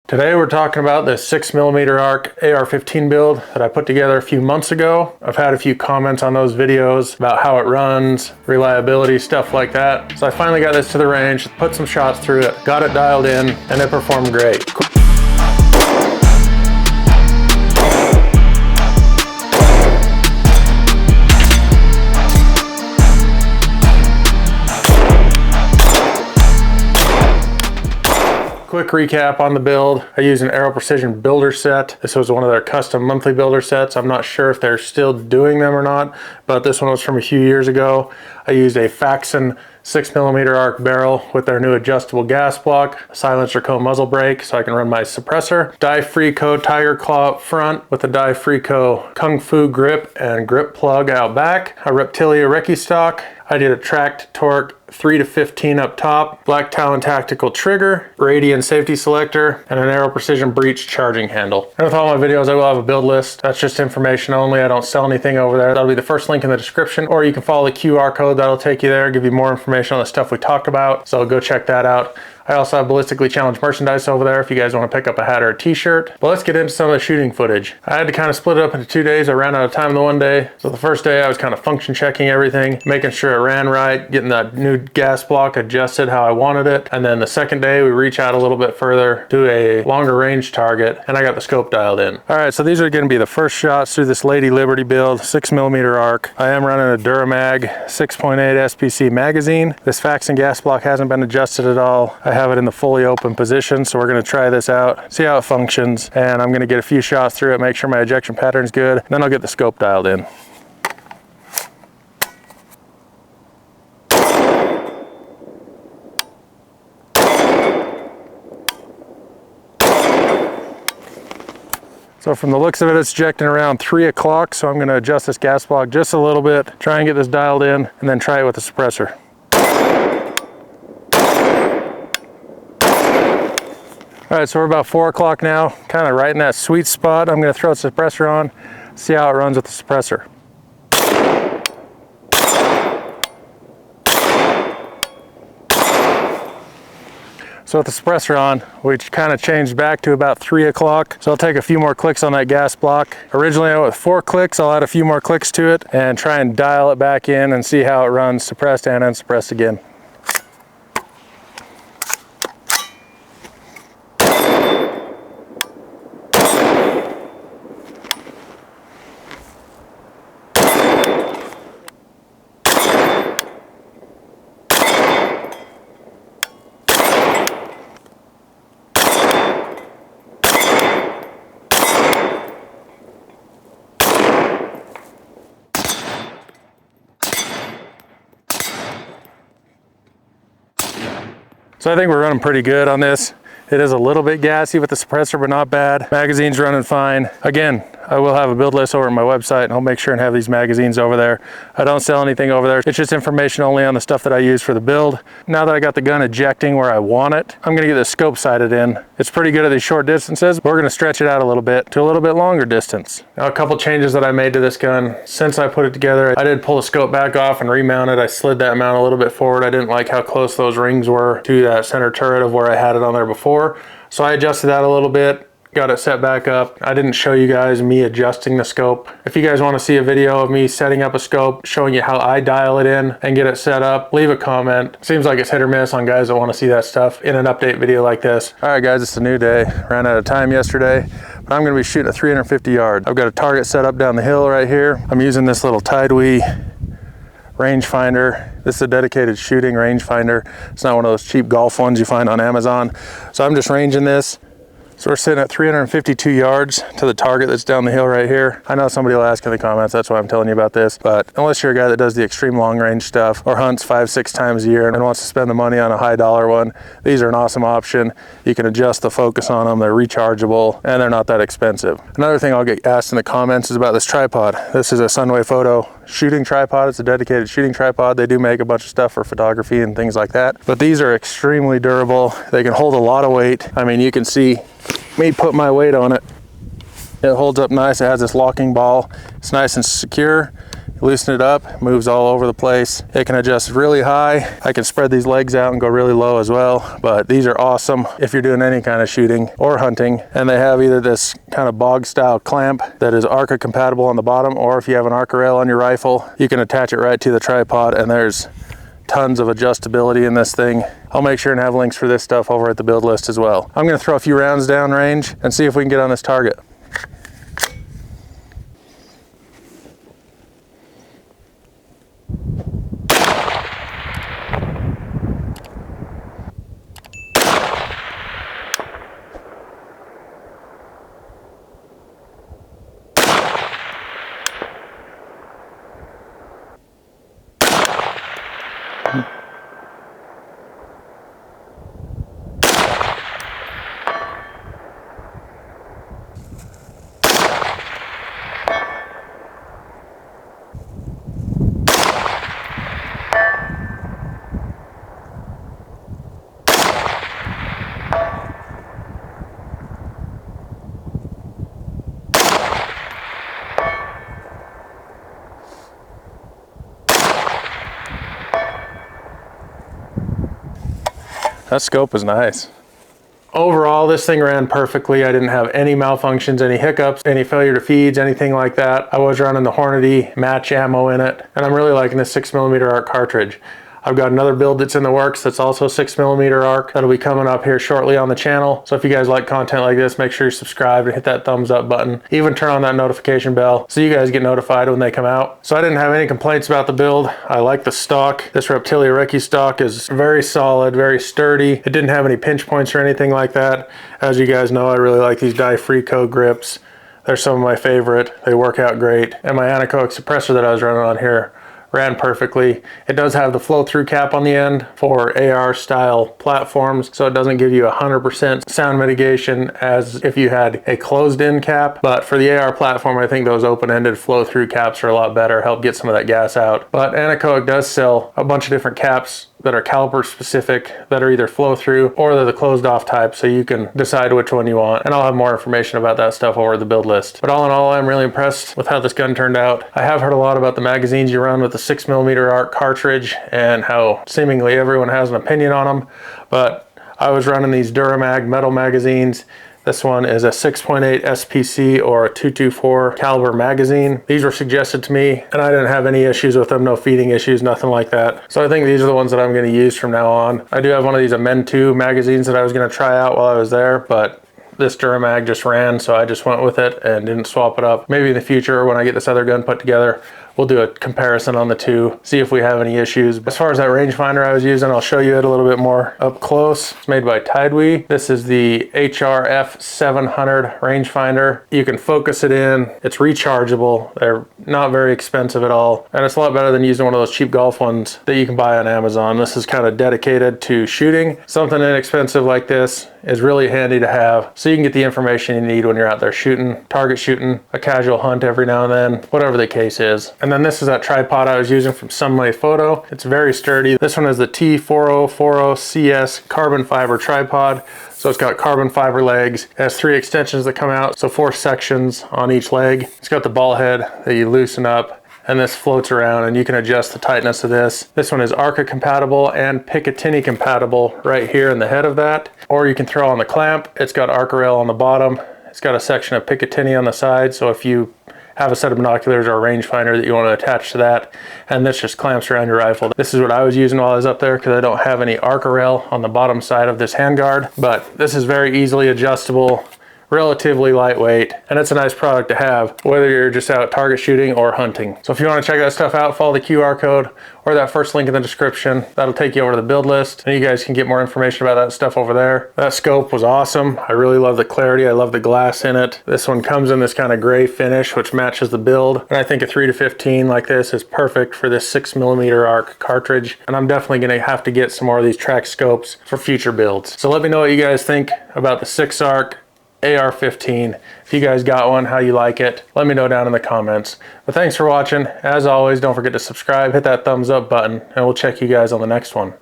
Today we're talking about this 6mm arc AR-15 build that I put together a few months ago. I've had a few comments on those videos about how it runs, reliability, stuff like that. So I finally got this to the range, put some shots through it, got it dialed in, and it performed great. Quick recap on the build. I used an Aero Precision builder set. This was one of their custom monthly builder sets. I'm not sure if they're still doing them or not, but this one was from a few years ago. I used a Faxon 6mm arc barrel with their new adjustable gas block, silencer co muzzle brake so I can run my suppressor, die-free co Tiger Claw up front with a die-free co Kung Fu grip and grip plug out back, a Reptilia Recce stock. I did a Tract Toric 3-15 up top, Black Talon tactical trigger, Radian safety selector, and an Aero Precision breech charging handle. And with all my videos, I will have a build list. That's just information only. I don't sell anything over there. That'll be the first link in the description, or you can follow the QR code. That'll take you there, give you more information on the stuff we talked about. So go check that out. I also have Ballistically challenged merchandise over there if you guys want to pick up a hat or a t-shirt. But let's get into some of the shooting footage. I had to kind of split it up into 2 days. I ran out of time the one day. So the first day I was kind of function checking everything, making sure it ran right, getting that new gas block adjusted how I wanted it. And then the second day we reach out a little bit further to a longer range target, and I got the scope dialed in. All right, so these are going to be the first shots through this Lady Liberty build, 6mm arc. I am running a Duramag 6.8 SPC magazine. This Faxon gas block hasn't been adjusted at all. I have it in the fully open position, so we're going to try this out, see how it functions, and I'm going to get a few shots through it, make sure my ejection pattern's good, and then I'll get the scope dialed in. So from the looks of it, it's ejecting around 3 o'clock, so I'm going to adjust this gas block just a little bit, try and get this dialed in, and then try it with the suppressor. All right, so we're about 4 o'clock now, kind of right in that sweet spot. I'm going to throw the suppressor on, see how it runs with the suppressor. So with the suppressor on, we kind of changed back to about 3 o'clock. So I'll take a few more clicks on that gas block. Originally I went with 4 clicks. I'll add a few more clicks to it and try and dial it back in and see how it runs suppressed and unsuppressed again. So I think we're running pretty good on this. It is a little bit gassy with the suppressor, but not bad. Magazine's running fine. Again, I will have a build list over at my website, and I'll make sure and have these magazines over there. I don't sell anything over there. It's just information only on the stuff that I use for the build. Now that I got the gun ejecting where I want it, I'm gonna get the scope sighted in. It's pretty good at these short distances, but we're gonna stretch it out a little bit to a little bit longer distance. Now, a couple changes that I made to this gun since I put it together. I did pull the scope back off and remount it. I slid that mount a little bit forward. I didn't like how close those rings were to that center turret of where I had it on there before. So I adjusted that a little bit, got it set back up. I didn't show you guys me adjusting the scope. If you guys want to see a video of me setting up a scope, showing you how I dial it in and get it set up, leave a comment. Seems like it's hit or miss on guys that want to see that stuff in an update video like this. All right guys, it's a new day. Ran out of time yesterday, but I'm going to be shooting at 350 yards. I've got a target set up down the hill right here. I'm using this little Tidewee rangefinder. This is a dedicated shooting rangefinder. It's not one of those cheap golf ones you find on Amazon. So I'm just ranging this. So we're sitting at 352 yards to the target that's down the hill right here. I know somebody will ask in the comments, that's why I'm telling you about this, but unless you're a guy that does the extreme long range stuff or hunts 5-6 times a year and wants to spend the money on a high dollar one, these are an awesome option. You can adjust the focus on them, they're rechargeable, and they're not that expensive. Another thing I'll get asked in the comments is about this tripod. This is a Sunway Photo shooting tripod. It's a dedicated shooting tripod. They do make a bunch of stuff for photography and things like that, but these are extremely durable. They can hold a lot of weight. I mean, you can see me put my weight on it. It holds up nice. It has this locking ball. It's nice and secure. loosen it up, moves all over the place. It can adjust really high. I can spread these legs out and go really low as well, but these are awesome if you're doing any kind of shooting or hunting. And they have either this kind of bog style clamp that is ARCA compatible on the bottom, or if you have an ARCA rail on your rifle, you can attach it right to the tripod, and there's tons of adjustability in this thing. I'll make sure and have links for this stuff over at the build list as well. I'm gonna throw a few rounds down range and see if we can get on this target. That scope was nice. Overall, this thing ran perfectly. I didn't have any malfunctions, any hiccups, any failure to feeds, anything like that. I was running the Hornady match ammo in it, and I'm really liking this 6mm ARC cartridge. I've got another build that's in the works that's also 6mm ARC that'll be coming up here shortly on the channel. So if you guys like content like this, make sure you subscribe and hit that thumbs up button. Even turn on that notification bell so you guys get notified when they come out. So I didn't have any complaints about the build. I like the stock. This Reptilia Recce stock is very solid, very sturdy. It didn't have any pinch points or anything like that. As you guys know, I really like these Dye-Frico grips. They're some of my favorite. They work out great. And my anechoic suppressor that I was running on here ran perfectly. It does have the flow-through cap on the end for AR style platforms, so it doesn't give you 100% sound mitigation as if you had a closed-in cap. But for the AR platform, I think those open-ended flow-through caps are a lot better, help get some of that gas out. But Anechoic does sell a bunch of different caps that are caliber specific, that are either flow through or they're the closed off type, so you can decide which one you want. And I'll have more information about that stuff over the build list. But all in all, I'm really impressed with how this gun turned out. I have heard a lot about the magazines you run with the 6mm ARC cartridge and how seemingly everyone has an opinion on them, but I was running these Duramag metal magazines. This one is a 6.8 SPC or a 224 caliber magazine. These were suggested to me and I didn't have any issues with them, no feeding issues, nothing like that. So I think these are the ones that I'm going to use from now on. I do have one of these Amend 2 magazines that I was going to try out while I was there, but this Duramag just ran, so I just went with it and didn't swap it up. Maybe in the future when I get this other gun put together, we'll do a comparison on the two, see if we have any issues. As far as that rangefinder I was using, I'll show you it a little bit more up close. It's made by Tidewee. This is the HRF 700 rangefinder. You can focus it in. It's rechargeable. They're not very expensive at all. And it's a lot better than using one of those cheap golf ones that you can buy on Amazon. This is kind of dedicated to shooting. Something inexpensive like this is really handy to have, so you can get the information you need when you're out there shooting, target shooting, a casual hunt every now and then, whatever the case is. And then this is that tripod I was using from Sunlay Photo. It's very sturdy. This one is the T4040CS carbon fiber tripod. So it's got carbon fiber legs. It has 3 extensions that come out, so 4 sections on each leg. It's got the ball head that you loosen up, and this floats around and you can adjust the tightness of this. This one is ARCA compatible and Picatinny compatible right here in the head of that. Or you can throw on the clamp. It's got ARCA rail on the bottom. It's got a section of Picatinny on the side, so if you have a set of binoculars or a rangefinder that you want to attach to that, and this just clamps around your rifle. This is what I was using while I was up there because I don't have any ARCA rail on the bottom side of this handguard, but this is very easily adjustable, relatively lightweight, and it's a nice product to have whether you're just out target shooting or hunting. So if you want to check that stuff out, follow the QR code or that first link in the description. That'll take you over to the build list and you guys can get more information about that stuff over there. That scope was awesome. I really love the clarity. I love the glass in it. This one comes in this kind of gray finish which matches the build, and I think a 3-15 like this is perfect for this 6mm ARC cartridge, and I'm definitely going to have to get some more of these Tract scopes for future builds. So let me know what you guys think about the 6 ARC AR-15. If you guys got one, how you like it, let me know down in the comments. But thanks for watching. As always, don't forget to subscribe, hit that thumbs up button, and we'll check you guys on the next one.